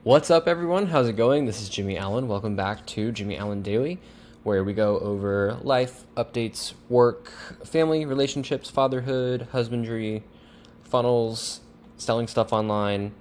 What's up, everyone? How's it going? This is Jimmy Allen. Welcome back to Jimmy Allen Daily, where we go over life, updates, work, family, relationships, fatherhood, husbandry, funnels, selling stuff online,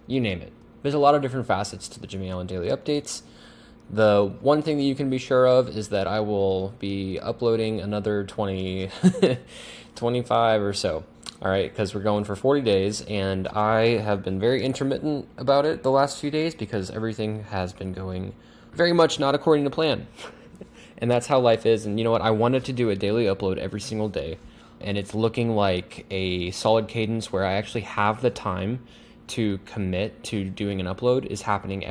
you name it. There's a lot of different facets to the Jimmy Allen Daily updates. The one thing that you can be sure of is that I will be uploading another 20, 25 or so. All right, because we're going for 40 days, and I have been very intermittent about it the last few days because everything has been going very much not according to plan. And that's how life is. And you know what? I wanted to do a daily upload every single day, and it's looking like a solid cadence where I actually have the time to commit to doing an upload is happening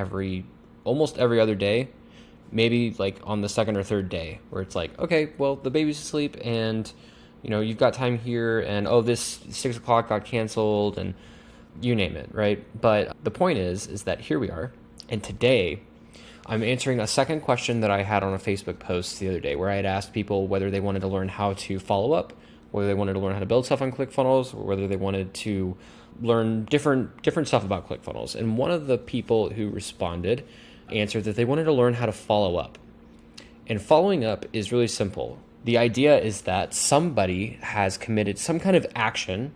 almost every other day, maybe like on the second or third day, where it's like, okay, well, the baby's asleep and you've got time here, and this 6 o'clock got canceled, and you name it, right? But the point is that here we are, and today I'm answering a second question that I had on a Facebook post the other day, where I had asked people whether they wanted to learn how to follow up, whether they wanted to learn how to build stuff on ClickFunnels, or whether they wanted to learn different stuff about ClickFunnels. And one of the people who responded answered that they wanted to learn how to follow up. And following up is really simple. The idea is that somebody has committed some kind of action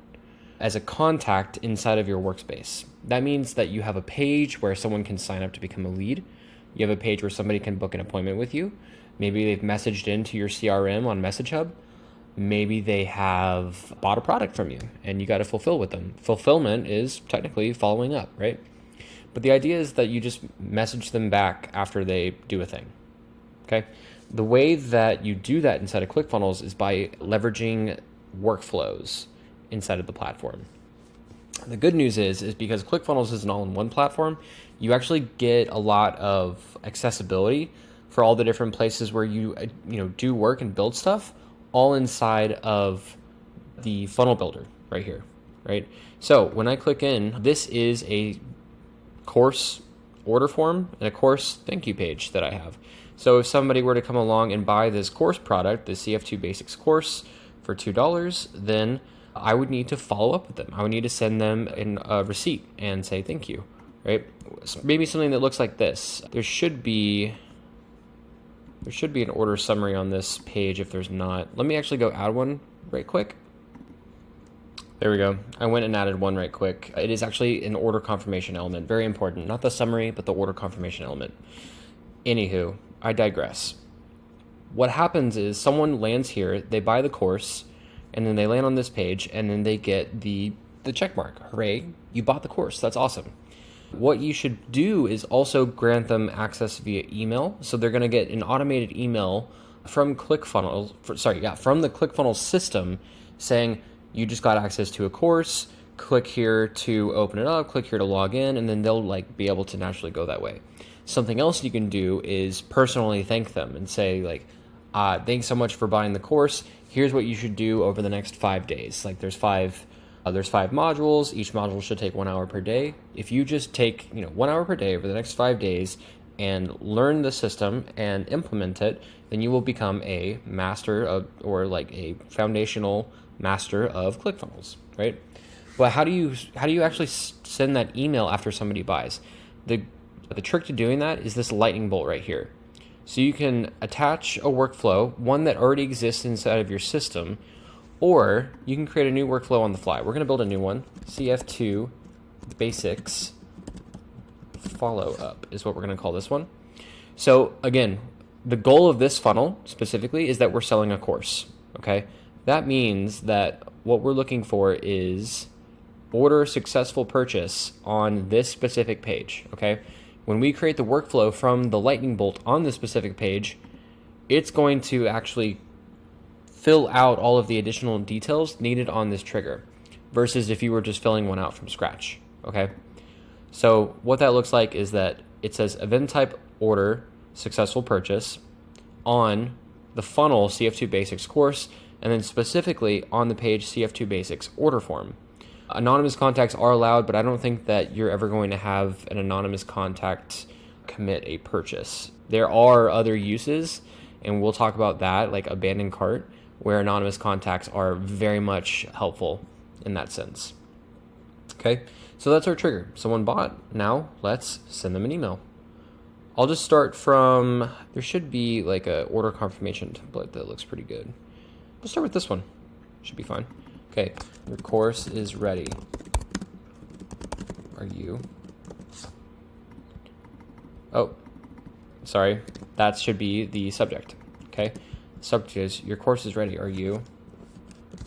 as a contact inside of your workspace. That means that you have a page where someone can sign up to become a lead. You have a page where somebody can book an appointment with you. Maybe they've messaged into your CRM on Message Hub. Maybe they have bought a product from you and you got to fulfill with them. Fulfillment is technically following up, right? But the idea is that you just message them back after they do a thing, okay? The way that you do that inside of ClickFunnels is by leveraging workflows inside of the platform. The good news is because ClickFunnels is an all-in-one platform, you actually get a lot of accessibility for all the different places where you do work and build stuff, all inside of the funnel builder right here, right? So when I click in, this is a course order form and a course thank you page that I have. So if somebody were to come along and buy this course product, the CF2 Basics course for $2, then I would need to follow up with them. I would need to send them a receipt and say thank you, right? Maybe something that looks like this. There should be an order summary on this page if there's not. Let me actually go add one right quick. There we go. I went and added one right quick. It is actually an order confirmation element. Very important. Not the summary, but the order confirmation element. Anywho, I digress. What happens is someone lands here, they buy the course, and then they land on this page, and then they get the check mark. Hooray, you bought the course. That's awesome. What you should do is also grant them access via email. So they're going to get an automated email from ClickFunnels, from the ClickFunnels system saying, you just got access to a course, click here to open it up, click here to log in, and then they'll be able to naturally go that way. Something else you can do is personally thank them and say thanks so much for buying the course. Here's what you should do over the next 5 days. There's five modules. Each module should take 1 hour per day. If you just take 1 hour per day over the next 5 days and learn the system and implement it, then you will become a master or a foundational master of ClickFunnels, right? But how do you actually send that email after somebody buys? The trick to doing that is this lightning bolt right here. So you can attach a workflow, one that already exists inside of your system, or you can create a new workflow on the fly. We're going to build a new one. CF2 Basics Follow Up is what we're going to call this one. So again, the goal of this funnel specifically is that we're selling a course, okay? That means that what we're looking for is order successful purchase on this specific page, okay? When we create the workflow from the lightning bolt on this specific page, it's going to actually fill out all of the additional details needed on this trigger versus if you were just filling one out from scratch, okay? So what that looks like is that it says event type order successful purchase on the funnel CF2 Basics course, and then specifically on the page CF2 Basics order form. Anonymous contacts are allowed, but I don't think that you're ever going to have an anonymous contact commit a purchase. There are other uses, and we'll talk about that, like abandoned cart, where anonymous contacts are very much helpful in that sense. Okay, so that's our trigger. Someone bought. Now let's send them an email. I'll just start from, there should be like a order confirmation template that looks pretty good. We'll start with this one. Should be fine. Okay, your course is ready. Are you? Oh, sorry. That should be the subject. Okay, subject is your course is ready. Are you?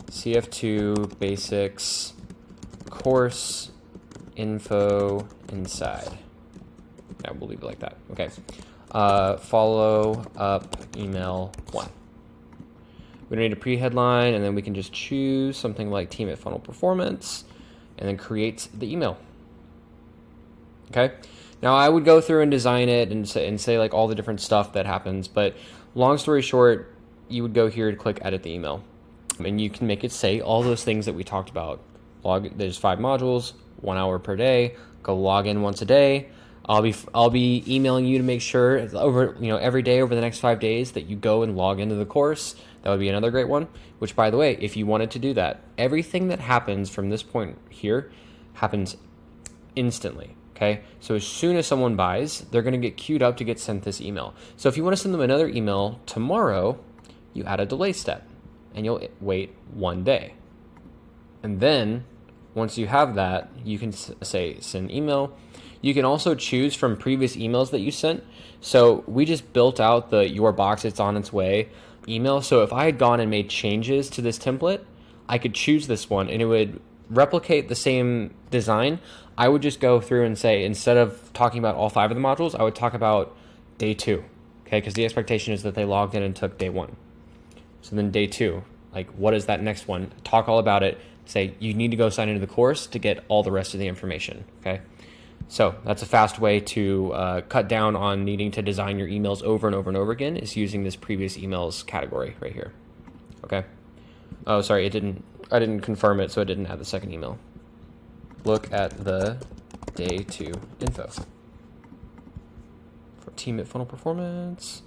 CF2 basics course info inside. Yeah, we'll leave it like that. Okay. Follow up email 1. We don't need a pre-headline, and then we can just choose something like Team at Funnel Performance, and then create the email. Okay. Now I would go through and design it and say like all the different stuff that happens, but long story short, you would go here and click edit the email, and you can make it say all those things that we talked about. There's 5 modules, 1 hour per day. Go log in once a day. I'll be emailing you to make sure over every day over the next 5 days that you go and log into the course. That would be another great one. Which, by the way, if you wanted to do that, everything that happens from this point here happens instantly. Okay, so as soon as someone buys, they're going to get queued up to get sent this email. So if you want to send them another email tomorrow, you add a delay step, and you'll wait 1 day. And then once you have that, you can say send email. You can also choose from previous emails that you sent. So we just built out the your box, it's on its way email. So if I had gone and made changes to this template, I could choose this one and it would replicate the same design. I would just go through and say, instead of talking about all 5 of the modules, I would talk about day 2. Okay, because the expectation is that they logged in and took day 1. So then day 2, like what is that next one? Talk all about it. Say you need to go sign into the course to get all the rest of the information. Okay. So that's a fast way to cut down on needing to design your emails over and over and over again, is using this previous emails category right here. Okay. Oh, sorry, I didn't confirm it, so I didn't add the second email. Look at the day 2 info for Team at Funnel Performance.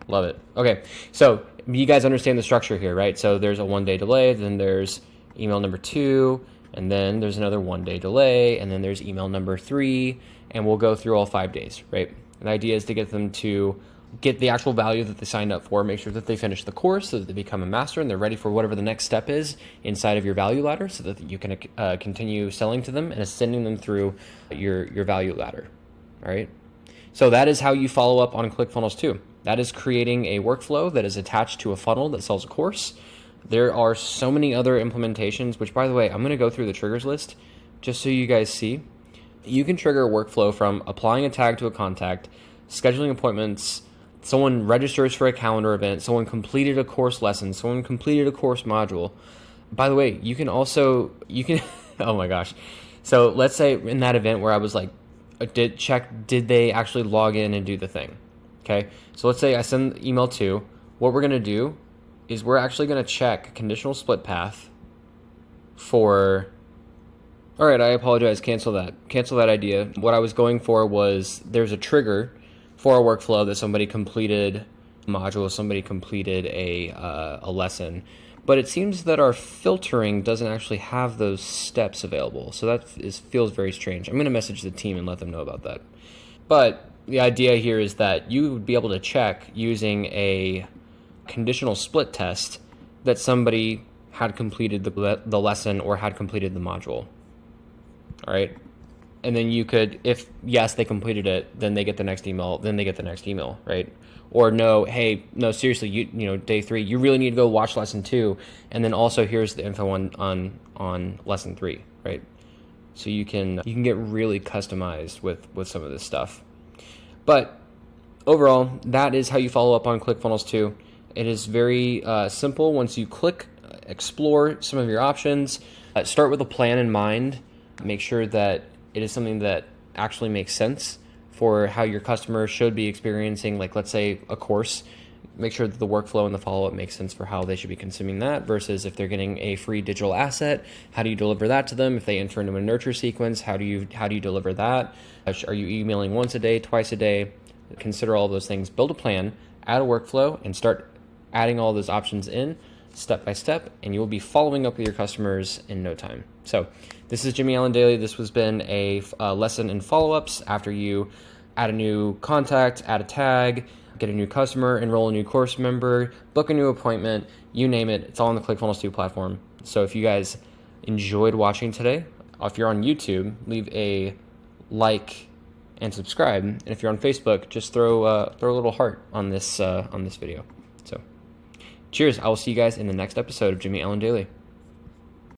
Love it. Okay, so you guys understand the structure here, right? So there's a 1 day delay, then there's email number 2, and then there's another 1 day delay, and then there's email number 3, and we'll go through all 5 days, right? And the idea is to get them to get the actual value that they signed up for, make sure that they finish the course so that they become a master and they're ready for whatever the next step is inside of your value ladder, so that you can continue selling to them and ascending them through your value ladder, all right? So that is how you follow up on ClickFunnels 2. That is creating a workflow that is attached to a funnel that sells a course. There are so many other implementations, which, by the way, I'm going to go through the triggers list just so you guys see. You can trigger a workflow from applying a tag to a contact, scheduling appointments, someone registers for a calendar event, someone completed a course lesson, someone completed a course module. By the way, you can oh my gosh. So let's say in that event where I was like, did they actually log in and do the thing? Okay, so let's say I send email 2. What we're going to do is we're actually going to check conditional split path for, all right, I apologize, cancel that idea. What I was going for was there's a trigger for a workflow that somebody completed a module, somebody completed a lesson, but it seems that our filtering doesn't actually have those steps available. So that feels very strange. I'm going to message the team and let them know about that. But the idea here is that you would be able to check using a conditional split test that somebody had completed the lesson or had completed the module. All right. And then you could, if yes, they completed it, then they get the next email, right? Or no, hey, no, seriously, you day 3, you really need to go watch lesson 2. And then also here's the info on lesson 3, right? So you can get really customized with some of this stuff. But overall, that is how you follow up on ClickFunnels 2. It is very simple. Once you click, explore some of your options, start with a plan in mind. Make sure that it is something that actually makes sense for how your customer should be experiencing, like let's say a course. Make sure that the workflow and the follow-up makes sense for how they should be consuming that, versus if they're getting a free digital asset, how do you deliver that to them? If they enter into a nurture sequence, how do you deliver that? Are you emailing once a day, twice a day? Consider all those things. Build a plan, add a workflow, and start adding all those options in step by step, and you will be following up with your customers in no time. So this is Jimmy Allen Daily. This has been a lesson in follow-ups after you add a new contact, add a tag, get a new customer, enroll a new course member, book a new appointment, you name it. It's all on the ClickFunnels 2 platform. So if you guys enjoyed watching today, if you're on YouTube, leave a like and subscribe. And if you're on Facebook, just throw a little heart on this video. So cheers. I will see you guys in the next episode of Jimmy Allen Daily.